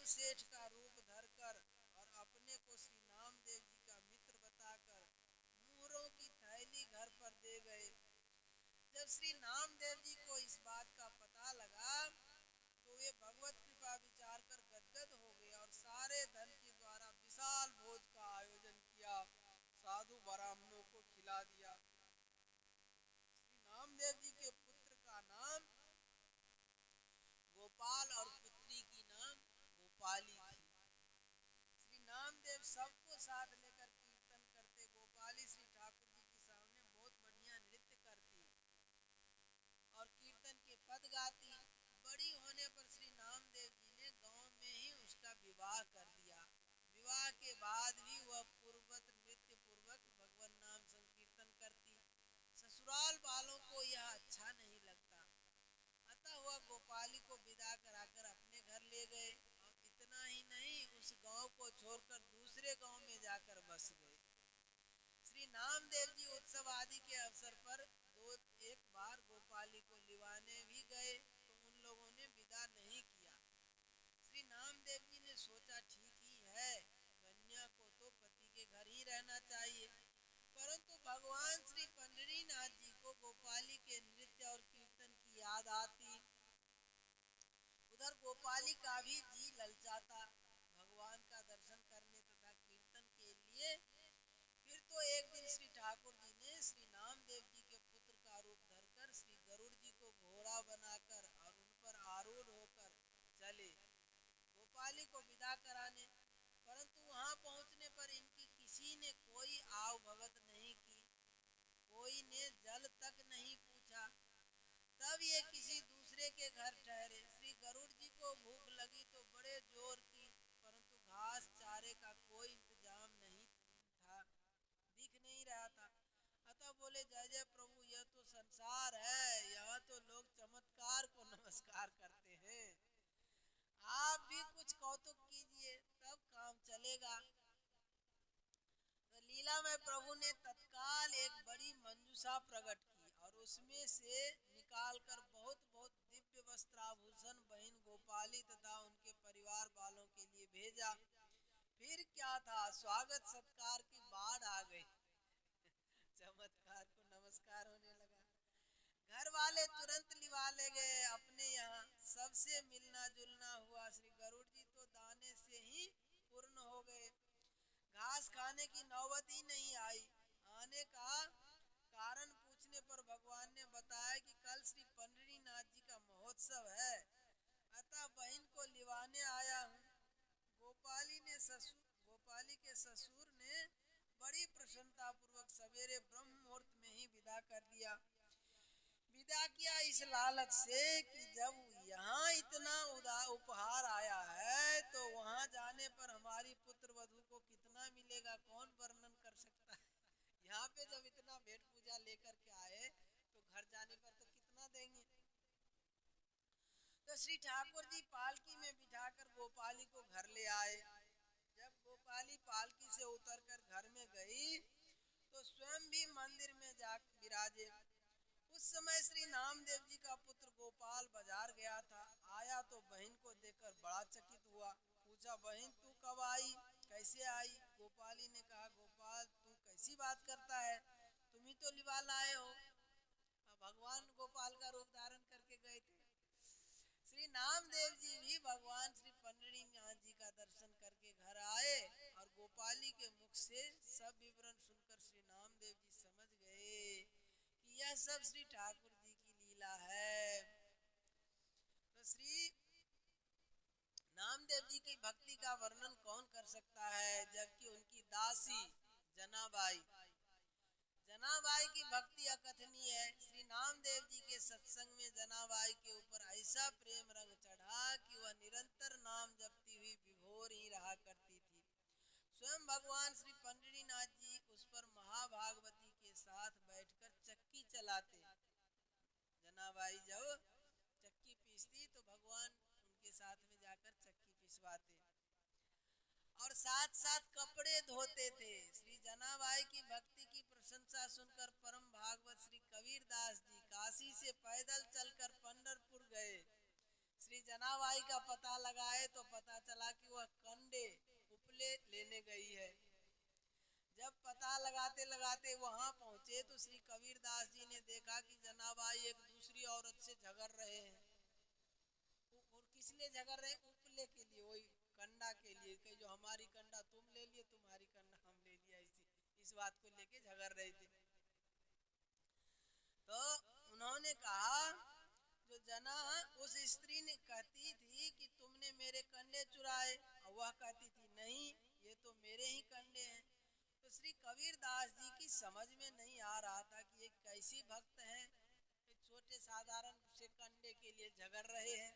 सेठ का रूप धरकर और अपने को श्री नामदेव जी का मित्र बताकर मुहरों की थैली घर पर दे गए। जब श्री नामदेव जी को इस बात का पता लगा तो वे भगवत कृपा विचार कर गदगद हो गए और सारे धन के द्वारा विशाल भोज का आयोजन किया, साधु ब्राह्मणों को खिला दिया। श्री नामदेव जी के पुत्र का नाम गोपाल और पुत्री की नाम गोपाली थी। श्री नामदेव सबको साथ लेकर कीर्तन करते। गोपाली श्री ठाकुर जी के सामने बहुत बढ़िया नृत्य करती और कीर्तन के पद गाती। बड़ी होने पर श्री नामदेव जी ने गांव में ही उसका विवाह कर दिया। विवाह के बाद भी वह पूर्ववत नृत्य पूर्वक भगवान नाम संकीर्तन करती। ससुराल वालों को यह अच्छा नहीं लगता, अतः वह गोपाली को विदा कराकर अपने घर ले गए और इतना ही नहीं, उस गांव को छोड़कर दूसरे गांव में जाकर बस गए। श्री नामदेव जी उत्सव आदि के अवसर पर एक बार गोपाली को लिवाने भी गए तो उन लोगों ने विदा नहीं किया। श्री नामदेव जी ने सोचा ठीक ही है, कन्या को तो पति के घर ही रहना चाहिए, परंतु भगवान श्री पंढरीनाथ जी को गोपाली के नृत्य और कीर्तन की याद आती। उधर गोपाली का भी जी ललचाता भगवान का दर्शन करने तथा कीर्तन के लिए। फिर तो एक दिन श्री ठाकुर जी ने श्री नामदेव जी के पुत्र का रूप धरकर श्री गरुड़ जी को घोड़ा बनाकर और उन पर आरूढ़ होकर चले गोपाली को विदा कराने। परंतु वहां पहुंचने पर इनकी किसी ने कोई आव भगत नहीं की, कोई ने जल तक नहीं पूछा। तब ये किसी दूसरे के घर ठहरे। श्री गरुड़ जी को भूख लगी तो बड़े जोर की, परंतु घास चारे का कोई इंतजाम नहीं था, दिख नहीं रहा था। अतः बोले जय जय प्रभु, यह तो संसार है, यहाँ तो लोग चमत्कार को नमस्कार करते हैं, आप भी कुछ कौतुक कीजिए तब काम चलेगा। तो लीला में प्रभु ने तत्काल एक बड़ी मंजूषा प्रकट की और उसमें से निकालकर बहुत बहुत दिव्य वस्त्राभूषण बहन गोपाली तथा उनके परिवार वालों के लिए भेजा। फिर क्या था, स्वागत सत्कार की बाढ़ आ गई। चमत्कार को नमस्कार होने लगा। घर वाले तुरंत लिवा ले गए अपने यहाँ, सबसे मिलना जुलना हुआ। श्री गरुड़ जी तो दाने से ही पूर्ण हो गए, घास खाने की नौबत ही नहीं आई। आने का कारण पूछने पर भगवान ने बताया कि कल श्री पंढरीनाथ जी का महोत्सव है, अतः बहन को लिवाने आया हूँ। गोपाली के ससुर ने बड़ी प्रसन्नता पूर्वक सवेरे ब्रह्म मुहूर्त में ही विदा कर दिया। विदा किया इस लालच से कि जब यहाँ इतना उपहार आया है तो वहाँ जाने पर हमारी पुत्र वधू को कितना मिलेगा, कौन वर्णन कर सकता है। यहाँ पे जब इतना भेंट पूजा लेकर के आए तो घर जाने पर तो कितना देंगे। तो श्री ठाकुर जी पालकी में बिठाकर गोपाली को घर ले आए। जब गोपाली पालकी से उतरकर घर में गई तो स्वयं भी मंदिर में जा विराजे। उस समय श्री नामदेव जी का पुत्र गोपाल बाजार गया था। आया तो बहन को देखकर बड़ा चकित हुआ। पूछा, बहन तू कब आई, कैसे आई? गोपाली ने कहा, गोपाल तू कैसी बात करता है, तुम ही तो लिवा लाए हो। भगवान गोपाल का रूप धारण करके गए थे। श्री नामदेव जी भी भगवान श्री पंढरीनाथ जी का दर्शन करके घर आए और गोपाली के मुख से सब विवरण सुनकर श्री नामदेव जी समझ गए कि यह सब श्री ठाकुर जी की लीला है। तो श्री नामदेव जी की भक्ति का वर्णन कौन कर सकता है, जबकि उनकी दासी जनाबाई की भक्ति अकथनीय है। श्री नामदेव जी के सत्संग में जनाबाई के ऊपर ऐसा प्रेम रंग चढ़ा कि वह निरंतर नाम जपती हुई विभोर ही रहा करती थी। स्वयं भगवान श्री पंढरीनाथ जी उस पर महाभागवती के साथ बैठकर चक्की चलाते। जनाबाई जब चक्की पीसती तो भगवान उनके साथ में जाकर चक्की पिसवाते और साथ साथ कपड़े धोते थे। श्री जनाबाई की भक्ति की प्रशंसा सुनकर परम भागवत श्री कबीरदास जी काशी से पैदल चलकर पंढरपुर गए। श्री जनाबाई का पता लगाए तो पता चला चला कि वह कंडे उपले लेने गई है। जब पता लगाते लगाते वहां पहुंचे तो श्री कबीरदास जी ने देखा कि जनाबाई एक दूसरी औरत से झगड़ रहे हैं। और किस लिए झगड़ रहे? उपले के लिए, वही कंडा के लिए, कि जो हमारी कंडा तुम ले लिए, तुम्हारी कंडा हम ले लिया, इस बात को लेके झगड़ रहे थे। तो उन्होंने कहा, जो जना उस स्त्री ने कहती थी कि तुमने मेरे कंडे चुराए, और वह कहती थी नहीं ये तो मेरे ही कंडे हैं। तो श्री कबीरदास जी की समझ में नहीं आ रहा था कि ये कैसी भक्त हैं, एक छोटे साधारण से कंडे के लिए झगड़ रहे हैं।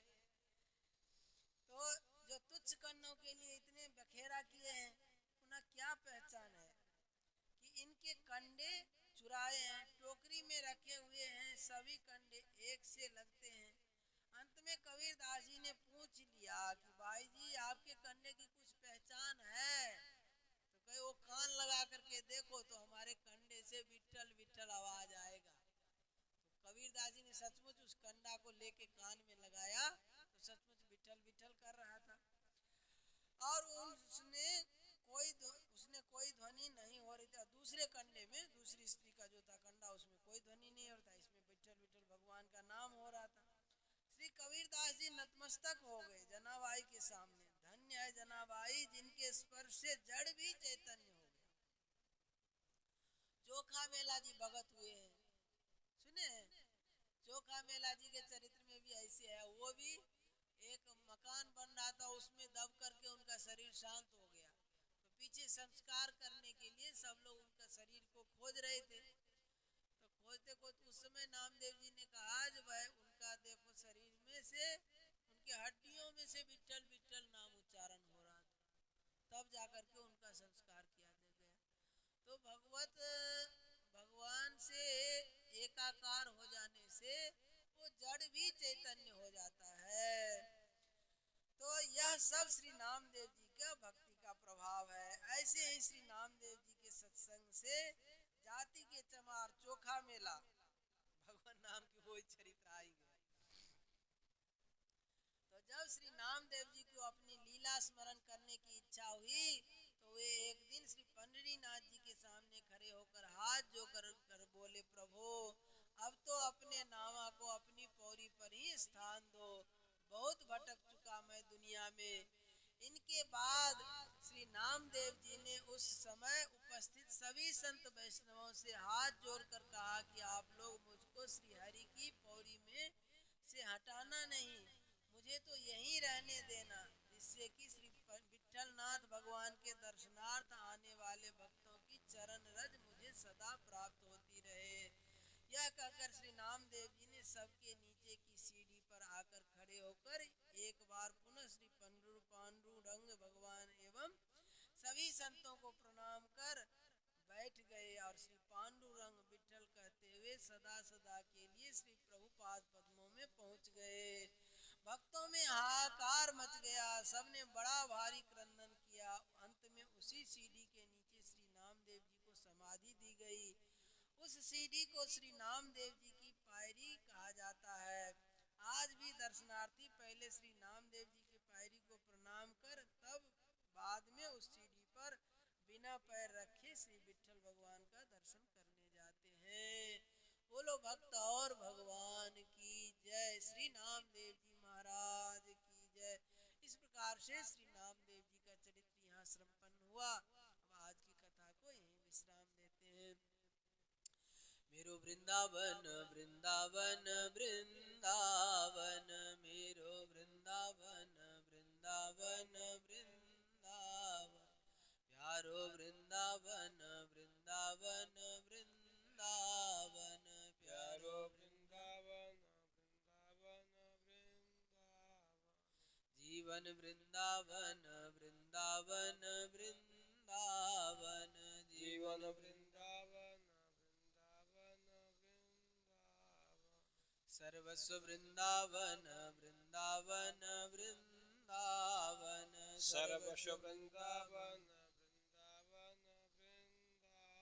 तो जो तुच्छ कन्नों के लिए इतने बखेरा किए हैं, उन्हें क्या पहचान है कि इनके कंडे चुराए हैं, टोकरी में रखे हुए हैं, सभी कंडे एक से लगते हैं। अंत में कबीरदास जी ने पूछ लिया कि भाई जी आपके कंडे की कुछ पहचान है? तो कहे वो कान लगा करके देखो तो हमारे कंडे से विठल विठल आवाज आएगा। तो कबीरदास जी ने सचमुच उस कंडा को लेके कान में लगाया तो सचमुच विठल विठल कर रहा था। और उसने कोई ध्वनि नहीं हो रही थी। दूसरे कंडे में दूसरी स्त्री का जो था कंडा, उसमें कोई ध्वनि नहीं हो रहा था, इसमें विठल विठल भगवान का नाम हो रहा था। श्री कबीरदास जी नतमस्तक हो गए जनाबाई के सामने। धन्य है जनाबाई जिनके स्पर्श से जड़ भी चैतन्य हो गया। चोखा मेला जी भगत हुए हैं, सुने? चोखा मेला जी के चरित्र में भी ऐसे है। वो भी एक मकान बन रहा था, उसमें दब करके उनका शरीर शांत हो गया। तो पीछे संस्कार करने के लिए सब लोग उनका शरीर को खोज रहे थे। तो खोजते खोजते उस समय नामदेव जी ने कहा जो भाई उनका देखो शरीर में से, उनके हड्डियों में से विठल विठल नाम उच्चारण हो रहा था। तब जाकर के उनका संस्कार किया गया। तो भगवान से एकाकार हो जाने से वो जड़ भी चैतन्य हो जाता है। तो यह सब श्री नामदेव जी का भक्ति का प्रभाव है। ऐसे ही श्री नामदेव जी के सत्संग से जाति के चमार चोखा मेला भगवान नाम की वही चरित्र आई गए। तो जब श्री नामदेव जी को अपनी लीला स्मरण करने की इच्छा हुई तो वे एक दिन श्री पंडरीनाथ जी के सामने खड़े होकर हाथ जोड़ कर बोले, प्रभु अब तो अपने नामा को अपनी पौरी पर ही स्थान दो, बहुत भटक चुका मैं दुनिया में। इनके बाद श्री नामदेव जी ने उस समय उपस्थित सभी संत वैष्णवों से हाथ जोड़कर कहा कि आप लोग मुझको श्री हरि की पौरी में से हटाना नहीं, मुझे तो यहीं रहने देना, जिससे कि श्री विठलनाथ भगवान के दर्शनार्थ आने वाले भक्तों की चरण रज मुझे सदा प्राप्त होती रहे। यह कहकर श्री नामदेव जी ने सबके नीचे की सीढ़ी पर आकर खड़े होकर एक बार पुनः श्री पांडुरंग भगवान एवं सभी संतों को प्रणाम कर बैठ गए और श्री पांडुरंग विठल कहते हुए सदा सदा के लिए श्री प्रभुपाद पद्मों में पहुंच गए। भक्तों में हाहाकार मच गया, सबने बड़ा भारी क्रंदन किया। अंत में उसी सीढ़ी के नीचे श्री नामदेव जी को समाधि दी गई। उस सीढ़ी को श्री नामदेव जी की पायरी कहा जाता है। आज भी दर्शनार्थी पहले श्री नामदेव जी की पायरी को प्रणाम कर तब बाद में उस सीढ़ी पर बिना पैर रखे श्री विठल भगवान का दर्शन करने जाते हैं। बोलो भक्त और भगवान की जय, श्री नामदेव जी महाराज की जय। इस प्रकार से श्री नामदेव जी का चरित्र यहाँ संपन्न हुआ। अब आज की कथा को यहीं विश्राम देते हैं। मेरो वृंदावन वृंदावन वृंदावन, मेरो वृंदावन वृंदावन वृंदावन, प्यारो वृंदावन वृंदावन वृंदावन, प्यारो वृंदावन वृंदावन वृंदावन, जीवन वृंदावन वृंदावन वृंदावन, जीवन वृंदावन वृंदावन वृंदावन, सर्वस्व वृंदावन वृंदावन वृंदावन, सर्वस्व वृंदावन वृंदावन वृंदावन।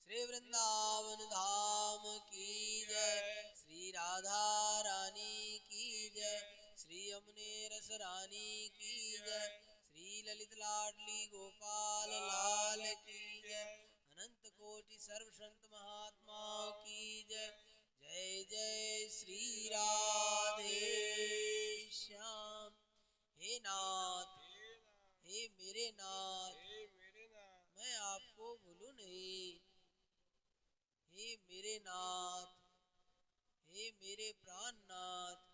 श्री वृंदावन धाम की जय, श्री राधा रानी की जय, श्री यमुने रस रानी की जय। श्री ललित लाडली गोपाल लाल की जय। अनंत कोटि सर्व संत महात्माओं की जय। जय जय श्री राधे श्याम। हे नाथ, हे मेरे नाथ, हे मेरे नाथ, मैं आपको भूलूं नहीं। हे मेरे नाथ, हे मेरे प्राणनाथ,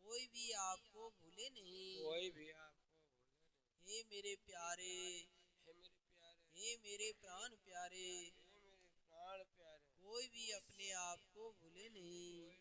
कोई भी आपको भूले नहीं। कोई भी आपको भूले हे मेरे प्यारे, नहीं। हे मेरे प्यारे, हे मेरे प्राण प्यारे, हे मेरे प्राण प्यारे, कोई भी अपने आप को भूले नहीं।